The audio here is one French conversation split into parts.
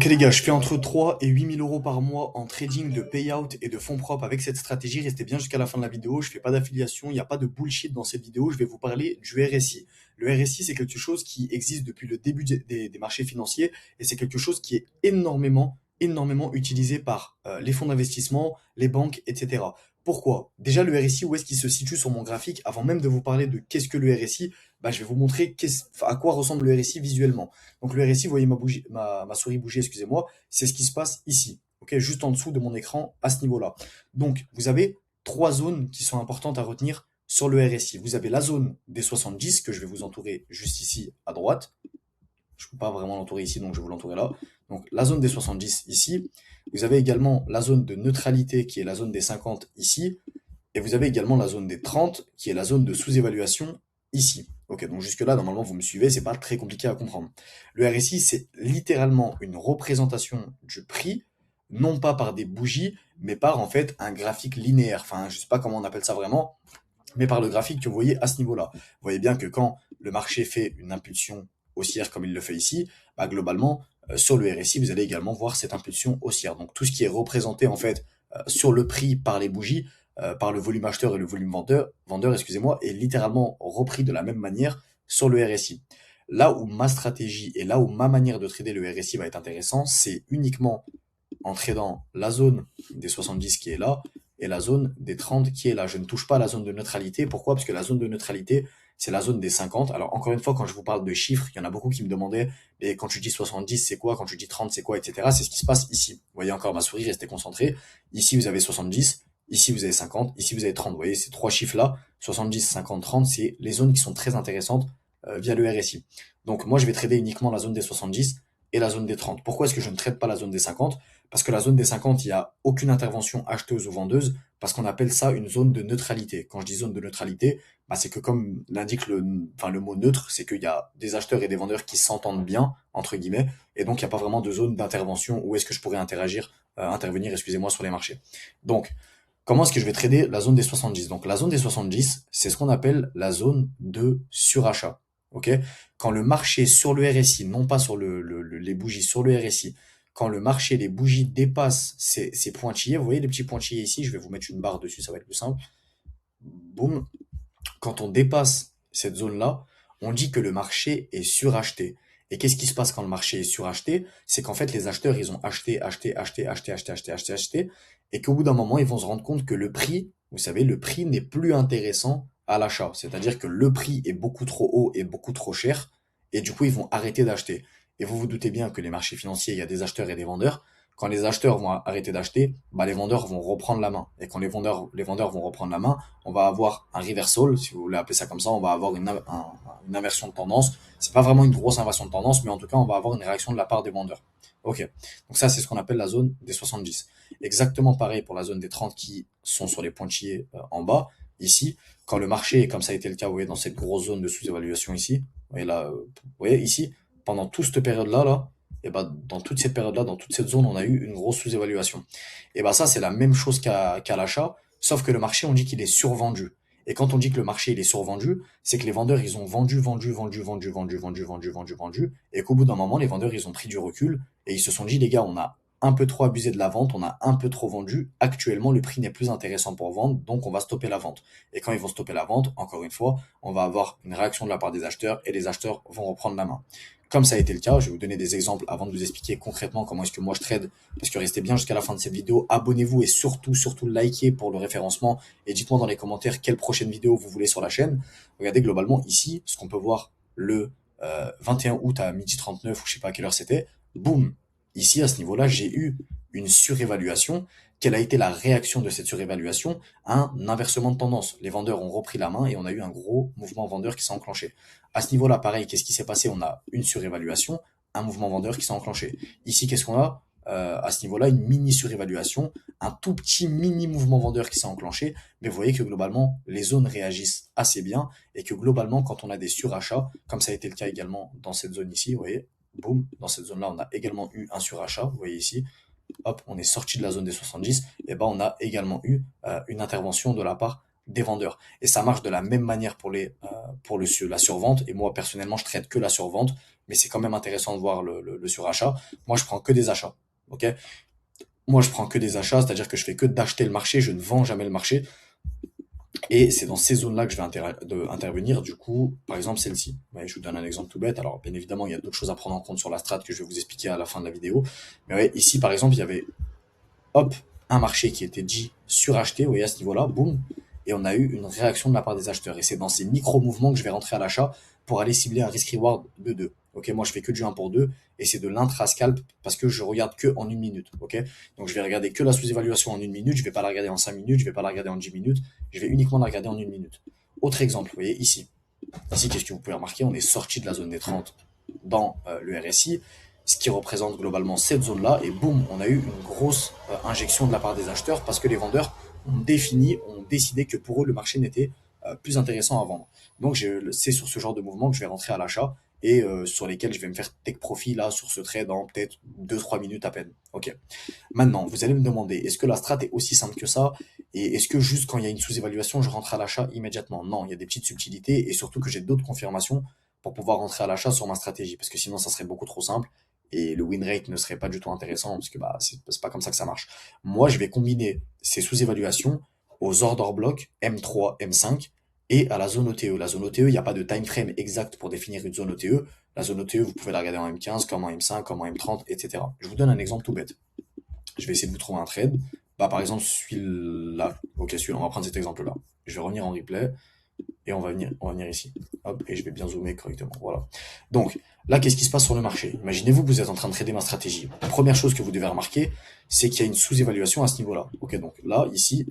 Ok les gars, je fais entre 3 et 8 000 € par mois en trading de payout et de fonds propres avec cette stratégie. Restez bien jusqu'à la fin de la vidéo. Je fais pas d'affiliation, il n'y a pas de bullshit dans cette vidéo. Je vais vous parler du RSI. Le RSI, c'est quelque chose qui existe depuis le début des marchés financiers et c'est quelque chose qui est énormément utilisé par les fonds d'investissement, les banques, etc. Pourquoi? Déjà, le RSI, où est-ce qu'il se situe sur mon graphique? Avant même de vous parler de qu'est-ce que le RSI, je vais vous montrer à quoi ressemble le RSI visuellement. Donc le RSI, vous voyez ma souris bouger, excusez-moi, c'est ce qui se passe ici, ok, juste en dessous de mon écran à ce niveau-là. Donc vous avez trois zones qui sont importantes à retenir sur le RSI. Vous avez la zone des 70 que je vais vous entourer juste ici à droite. Je ne peux pas vraiment l'entourer ici, donc je vais vous l'entourer là. Donc la zone des 70 ici. Vous avez également la zone de neutralité qui est la zone des 50 ici. Et vous avez également la zone des 30 qui est la zone de sous-évaluation ici. Ok, donc jusque-là, normalement, vous me suivez, c'est pas très compliqué à comprendre. Le RSI, c'est littéralement une représentation du prix, non pas par des bougies, mais par en fait un graphique linéaire. Enfin, je sais pas comment on appelle ça vraiment, mais par le graphique que vous voyez à ce niveau-là. Vous voyez bien que quand le marché fait une impulsion haussière comme il le fait ici, globalement, sur le RSI, vous allez également voir cette impulsion haussière. Donc tout ce qui est représenté en fait sur le prix par les bougies, par le volume acheteur et le volume vendeur, excusez-moi, est littéralement repris de la même manière sur le RSI. Là où ma stratégie et là où ma manière de trader le RSI va être intéressant, c'est uniquement en tradant la zone des 70 qui est là et la zone des 30 qui est là. Je ne touche pas à la zone de neutralité. Pourquoi? Parce que la zone de neutralité, c'est la zone des 50. Alors encore une fois, quand je vous parle de chiffres, il y en a beaucoup qui me demandaient, mais quand tu dis 70, c'est quoi? Quand tu dis 30, c'est quoi? Etc. C'est ce qui se passe ici. Vous voyez encore ma souris, restez concentré. Ici, vous avez 70. Ici, vous avez 50. Ici, vous avez 30. Vous voyez, ces trois chiffres-là, 70, 50, 30, c'est les zones qui sont très intéressantes via le RSI. Donc moi, je vais trader uniquement la zone des 70 et la zone des 30. Pourquoi est-ce que je ne trade pas la zone des 50? Parce que la zone des 50, il n'y a aucune intervention acheteuse ou vendeuse, parce qu'on appelle ça une zone de neutralité. Quand je dis zone de neutralité, c'est que comme l'indique le mot neutre, c'est qu'il y a des acheteurs et des vendeurs qui s'entendent bien, entre guillemets, et donc il n'y a pas vraiment de zone d'intervention où est-ce que je pourrais intervenir, excusez-moi, sur les marchés. Donc, comment est-ce que je vais trader la zone des 70? Donc la zone des 70, c'est ce qu'on appelle la zone de surachat. Ok? Quand le marché sur le RSI, non pas sur les bougies, sur le RSI, quand le marché, les bougies dépassent ces pointillés, vous voyez les petits pointillés ici, je vais vous mettre une barre dessus, ça va être plus simple. Boum. Quand on dépasse cette zone-là, on dit que le marché est suracheté. Et qu'est-ce qui se passe quand le marché est suracheté? C'est qu'en fait, les acheteurs, ils ont acheté, et qu'au bout d'un moment, ils vont se rendre compte que le prix, vous savez, le prix n'est plus intéressant à l'achat. C'est-à-dire que le prix est beaucoup trop haut et beaucoup trop cher, et du coup, ils vont arrêter d'acheter. Et vous vous doutez bien que les marchés financiers, il y a des acheteurs et des vendeurs. Quand les acheteurs vont arrêter d'acheter, les vendeurs vont reprendre la main. Et quand les vendeurs vont reprendre la main, on va avoir un reversal, si vous voulez appeler ça comme ça, on va avoir une inversion de tendance. C'est pas vraiment une grosse inversion de tendance, mais en tout cas, on va avoir une réaction de la part des vendeurs. Ok. Donc ça, c'est ce qu'on appelle la zone des 70. Exactement pareil pour la zone des 30 qui sont sur les pointillés en bas. Ici, quand le marché, comme ça a été le cas, vous voyez, dans cette grosse zone de sous-évaluation ici, vous voyez là, vous voyez ici, pendant toute cette période-là, et dans toute cette période-là, dans toute cette zone, on a eu une grosse sous-évaluation. Et ça, c'est la même chose qu'à l'achat, sauf que le marché, on dit qu'il est survendu. Et quand on dit que le marché il est survendu, c'est que les vendeurs ils ont vendu, et qu'au bout d'un moment, les vendeurs ils ont pris du recul et ils se sont dit les gars, on a un peu trop abusé de la vente, on a un peu trop vendu. Actuellement, le prix n'est plus intéressant pour vendre, donc on va stopper la vente. Et quand ils vont stopper la vente, encore une fois, on va avoir une réaction de la part des acheteurs et les acheteurs vont reprendre la main. Comme ça a été le cas, je vais vous donner des exemples avant de vous expliquer concrètement comment est-ce que moi je trade. Parce que restez bien jusqu'à la fin de cette vidéo, abonnez-vous et surtout likez pour le référencement et dites-moi dans les commentaires quelle prochaine vidéo vous voulez sur la chaîne. Regardez globalement ici, ce qu'on peut voir le 21 août à 12h39 ou je sais pas à quelle heure c'était, boum, ici à ce niveau-là, j'ai eu une surévaluation. Quelle a été la réaction de cette surévaluation? Un inversement de tendance. Les vendeurs ont repris la main et on a eu un gros mouvement vendeur qui s'est enclenché. À ce niveau-là, pareil, qu'est-ce qui s'est passé? On a une surévaluation, un mouvement vendeur qui s'est enclenché. Ici, qu'est-ce qu'on a? À ce niveau-là, une mini surévaluation, un tout petit mini mouvement vendeur qui s'est enclenché, mais vous voyez que globalement, les zones réagissent assez bien et que globalement, quand on a des surachats, comme ça a été le cas également dans cette zone ici, vous voyez, boum, dans cette zone-là, on a également eu un surachat, vous voyez ici, hop, on est sorti de la zone des 70, et on a également eu une intervention de la part des vendeurs. Et ça marche de la même manière pour la survente. Et moi, personnellement, je traite que la survente. mais c'est quand même intéressant de voir le surachat. Moi, je prends que des achats. Ok? Moi, je prends que des achats, c'est-à-dire que je fais que d'acheter le marché, je ne vends jamais le marché. Et c'est dans ces zones-là que je vais intervenir. Du coup, par exemple, celle-ci. Ouais, je vous donne un exemple tout bête. Alors, bien évidemment, il y a d'autres choses à prendre en compte sur la strat que je vais vous expliquer à la fin de la vidéo. Mais ouais, ici, par exemple, il y avait, hop, un marché qui était dit suracheté. Vous voyez, à ce niveau-là, boum. Et on a eu une réaction de la part des acheteurs. Et c'est dans ces micro-mouvements que je vais rentrer à l'achat pour aller cibler un risk-reward de 2. Ok, moi, je fais que du 1 pour 2. Et c'est de l'intra-scalp parce que je regarde que en 1 minute. Ok, donc je vais regarder que la sous-évaluation en 1 minute. Je vais pas la regarder en 5 minutes. Je vais pas la regarder en 10 minutes. Je vais uniquement la regarder en 1 minute. Autre exemple, vous voyez ici. Ici, qu'est-ce que vous pouvez remarquer? On est sorti de la zone des 30 dans le RSI, ce qui représente globalement cette zone-là. Et boum, on a eu une grosse injection de la part des acheteurs parce que les vendeurs ont décidé que pour eux, le marché n'était plus intéressant à vendre. Donc, c'est sur ce genre de mouvement que je vais rentrer à l'achat et sur lesquels je vais me faire take profit là sur ce trade dans peut-être 2-3 minutes à peine. Ok. Maintenant, vous allez me demander, est-ce que la strat est aussi simple que ça? Et est-ce que juste quand il y a une sous-évaluation, je rentre à l'achat immédiatement? Non, il y a des petites subtilités et surtout que j'ai d'autres confirmations pour pouvoir rentrer à l'achat sur ma stratégie. Parce que sinon, ça serait beaucoup trop simple et le win rate ne serait pas du tout intéressant parce que bah, c'est pas comme ça que ça marche. Moi, je vais combiner ces sous-évaluations aux order blocks M3, M5 et à la zone OTE. La zone OTE, il n'y a pas de time frame exact pour définir une zone OTE. La zone OTE, vous pouvez la regarder en M15, comme en M5, comme en M30, etc. Je vous donne un exemple tout bête. Je vais essayer de vous trouver un trade. Bah, par exemple, celui-là. Ok, celui-là, on va prendre cet exemple-là. Je vais revenir en replay et on va venir ici. Hop, et je vais bien zoomer correctement. Voilà. Donc, là, qu'est-ce qui se passe sur le marché? Imaginez-vous que vous êtes en train de trader ma stratégie. La première chose que vous devez remarquer, c'est qu'il y a une sous-évaluation à ce niveau-là. Ok, donc là, ici,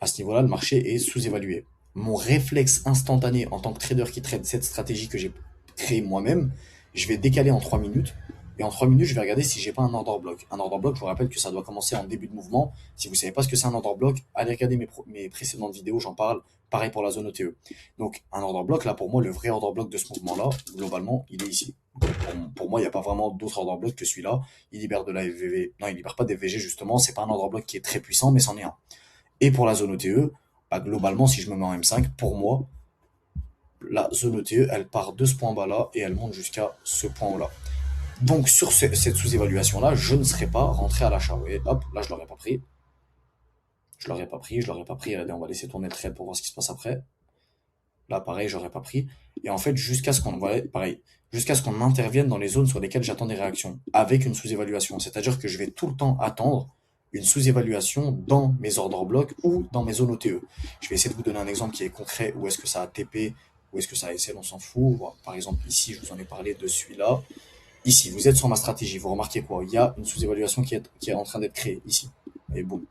à ce niveau-là, le marché est sous-évalué. Mon réflexe instantané en tant que trader qui trade cette stratégie que j'ai créée moi-même, je vais décaler en 3 minutes. Et en 3 minutes, je vais regarder si j'ai pas un order block. Un order block, je vous rappelle que ça doit commencer en début de mouvement. Si vous savez pas ce que c'est un order block, allez regarder mes précédentes vidéos, j'en parle. Pareil pour la zone OTE. Donc, un order block, là, pour moi, le vrai order block de ce mouvement-là, globalement, il est ici. Pour moi, il n'y a pas vraiment d'autre order block que celui-là. Il libère de la FVV. Non, il libère pas des VG, justement. C'est pas un order block qui est très puissant, mais c'en est un. Et pour la zone OTE, bah, globalement, si je me mets en M5, pour moi, la zone OTE, elle part de ce point bas-là et elle monte jusqu'à ce point-là. Donc, sur cette sous-évaluation-là, je ne serais pas rentré à l'achat. Vous voyez, hop, là, je l'aurais pas pris. Je l'aurais pas pris, je l'aurais pas pris. Regardez, on va laisser tourner le trade pour voir ce qui se passe après. Là, pareil, j'aurais pas pris. Et en fait, jusqu'à ce qu'on, voilà, pareil, jusqu'à ce qu'on intervienne dans les zones sur lesquelles j'attends des réactions, avec une sous-évaluation. C'est-à-dire que je vais tout le temps attendre une sous-évaluation dans mes ordres blocs ou dans mes zones OTE. Je vais essayer de vous donner un exemple qui est concret. Où est-ce que ça a TP, où est-ce que ça a SL, on s'en fout. Bon, par exemple, ici, je vous en ai parlé de celui-là. Ici, vous êtes sur ma stratégie. Vous remarquez quoi? Il y a une sous-évaluation qui est en train d'être créée ici. Et boum.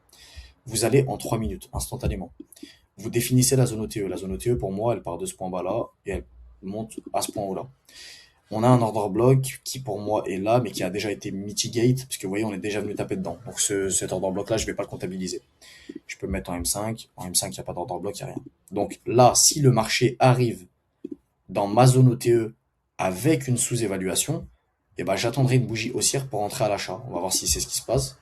Vous allez en 3 minutes, instantanément. Vous définissez la zone OTE. La zone OTE, pour moi, elle part de ce point bas-là et elle monte à ce point haut-là. On a un order block qui, pour moi, est là, mais qui a déjà été mitigate, parce que vous voyez, on est déjà venu taper dedans. Donc, cet order block-là, je vais pas le comptabiliser. Je peux me mettre en M5. En M5, il n'y a pas d'order block, il n'y a rien. Donc, là, si le marché arrive dans ma zone OTE avec une sous-évaluation, eh ben, j'attendrai une bougie haussière pour entrer à l'achat. On va voir si c'est ce qui se passe.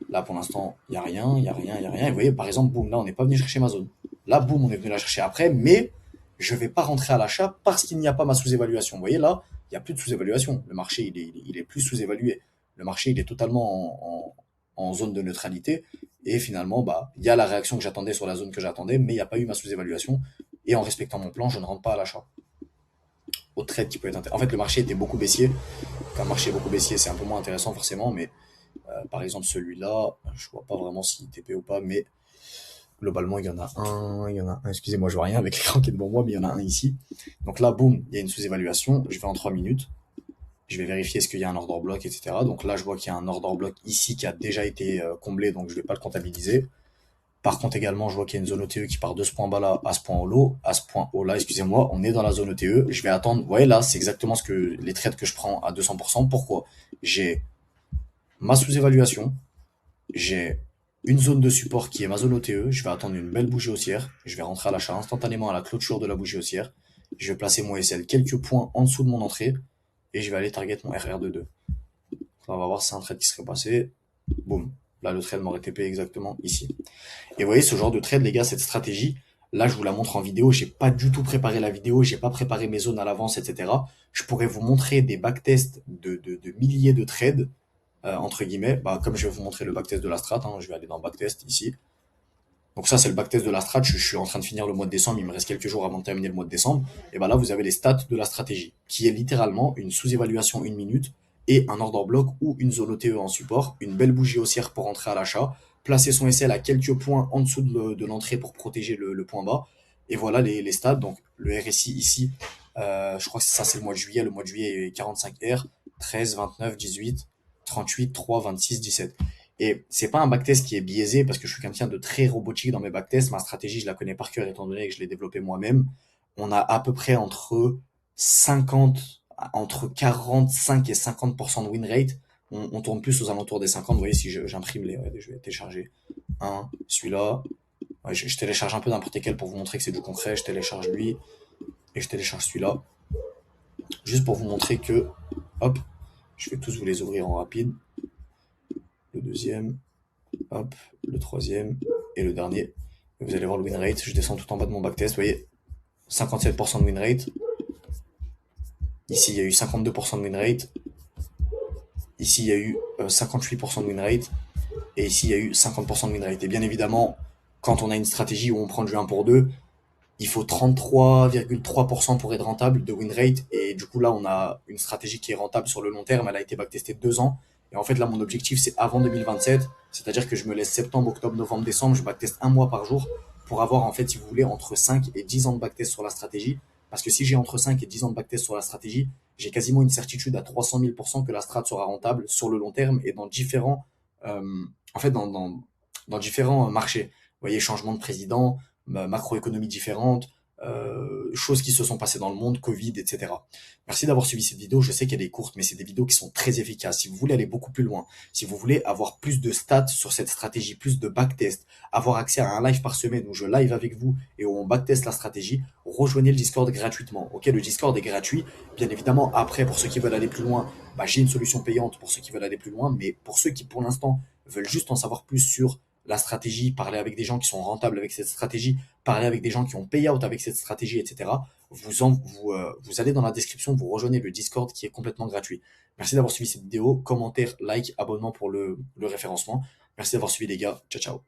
Là, pour l'instant, il n'y a rien, il n'y a rien, il n'y a rien. Et vous voyez, par exemple, boum, là, on n'est pas venu chercher ma zone. Là, boum, on est venu la chercher après, mais je ne vais pas rentrer à l'achat parce qu'il n'y a pas ma sous-évaluation. Vous voyez, là, il n'y a plus de sous-évaluation. Le marché, il est plus sous-évalué. Le marché, il est totalement en zone de neutralité. Et finalement, bah, il y a la réaction que j'attendais sur la zone que j'attendais, mais il n'y a pas eu ma sous-évaluation. Et en respectant mon plan, je ne rentre pas à l'achat. Au trade qui peut être intéressant. En fait, le marché était beaucoup baissier. Quand le marché est beaucoup baissier, c'est un peu moins intéressant forcément, mais par exemple, celui-là, je vois pas vraiment s'il TP ou pas, mais globalement, il y en a un, excusez-moi, je vois rien avec l'écran qui est devant moi, mais il y en a un ici. Donc là, boum, il y a une sous-évaluation, je vais en 3 minutes, je vais vérifier est-ce qu'il y a un order block, etc. Donc là, je vois qu'il y a un order block ici qui a déjà été comblé, donc je vais pas le comptabiliser. Par contre, également, je vois qu'il y a une zone OTE qui part de ce point bas-là à ce point haut-là, excusez-moi, on est dans la zone OTE, je vais attendre, vous voyez là, c'est exactement ce que les trades que je prends à 200%. Pourquoi? J'ai ma sous-évaluation, j'ai une zone de support qui est ma zone OTE, je vais attendre une belle bougie haussière, je vais rentrer à l'achat instantanément à la clôture de la bougie haussière, je vais placer mon SL quelques points en dessous de mon entrée, et je vais aller target mon RR de 2. On va voir si c'est un trade qui serait passé, boum, là le trade m'aurait TP exactement ici. Et vous voyez, ce genre de trade, les gars, cette stratégie, Là, je vous la montre en vidéo. J'ai pas du tout préparé la vidéo. J'ai pas préparé mes zones à l'avance, etc. Je pourrais vous montrer des backtests de milliers de trades, entre guillemets. Bah, comme je vais vous montrer le backtest de la strat, hein, je vais aller dans backtest ici. Donc ça, c'est le backtest de la strat. Je suis en train de finir le mois de décembre. Il me reste quelques jours avant de terminer le mois de décembre. Et ben là, vous avez les stats de la stratégie, qui est littéralement une sous-évaluation 1 minute et un order block ou une zone OTE en support, une belle bougie haussière pour entrer à l'achat, placer son SL à quelques points en dessous de l'entrée pour protéger le point bas. Et voilà les stats. Donc le RSI ici, je crois que ça c'est le mois de juillet. Le mois de juillet est 45R, 13, 29, 18, 38, 3, 26, 17. Et c'est pas un backtest qui est biaisé parce que je suis quelqu'un de très robotique dans mes backtests. Ma stratégie, je la connais par cœur étant donné que je l'ai développée moi-même. On a à peu près entre 45 et 50% de win rate. On tourne plus aux alentours des 50. Vous voyez, si j'imprime je vais télécharger un, celui-là. Ouais, je télécharge un peu n'importe quel pour vous montrer que c'est du concret. Je télécharge lui et je télécharge celui-là. Juste pour vous montrer que, hop, je vais tous vous les ouvrir en rapide. Le deuxième, hop, le troisième et le dernier. Et vous allez voir le win rate. Je descends tout en bas de mon backtest. Vous voyez, 57% de win rate. Ici, il y a eu 52% de win rate. Ici, il y a eu 58% de win rate. Et ici, il y a eu 50% de win rate. Et bien évidemment, quand on a une stratégie où on prend du 1 pour 2, il faut 33,3% pour être rentable de win rate. Et du coup, là, on a une stratégie qui est rentable sur le long terme. Elle a été backtestée 2 ans. Et en fait, là, mon objectif, c'est avant 2027. C'est-à-dire que je me laisse septembre, octobre, novembre, décembre. Je backteste un mois par jour pour avoir, en fait, si vous voulez, entre 5 et 10 ans de backtest sur la stratégie. Parce que si j'ai entre 5 et 10 ans de backtest sur la stratégie, j'ai quasiment une certitude à 300 000% que la strat sera rentable sur le long terme et dans différents, en fait, dans différents marchés. Vous voyez, changement de président, macroéconomie différente, choses qui se sont passées dans le monde, Covid, etc. Merci d'avoir suivi cette vidéo. Je sais qu'elle est courte, mais c'est des vidéos qui sont très efficaces. Si vous voulez aller beaucoup plus loin, si vous voulez avoir plus de stats sur cette stratégie, plus de backtest, avoir accès à un live par semaine où je live avec vous et où on backtest la stratégie, rejoignez le Discord gratuitement. Ok, le Discord est gratuit. Bien évidemment, après, pour ceux qui veulent aller plus loin, bah, j'ai une solution payante pour ceux qui veulent aller plus loin, mais pour ceux qui, pour l'instant, veulent juste en savoir plus sur la stratégie, parler avec des gens qui sont rentables avec cette stratégie, parler avec des gens qui ont payout avec cette stratégie, etc. Vous allez dans la description, vous rejoignez le Discord qui est complètement gratuit. Merci d'avoir suivi cette vidéo. Commentaire, like, abonnement pour le référencement. Merci d'avoir suivi les gars. Ciao, ciao.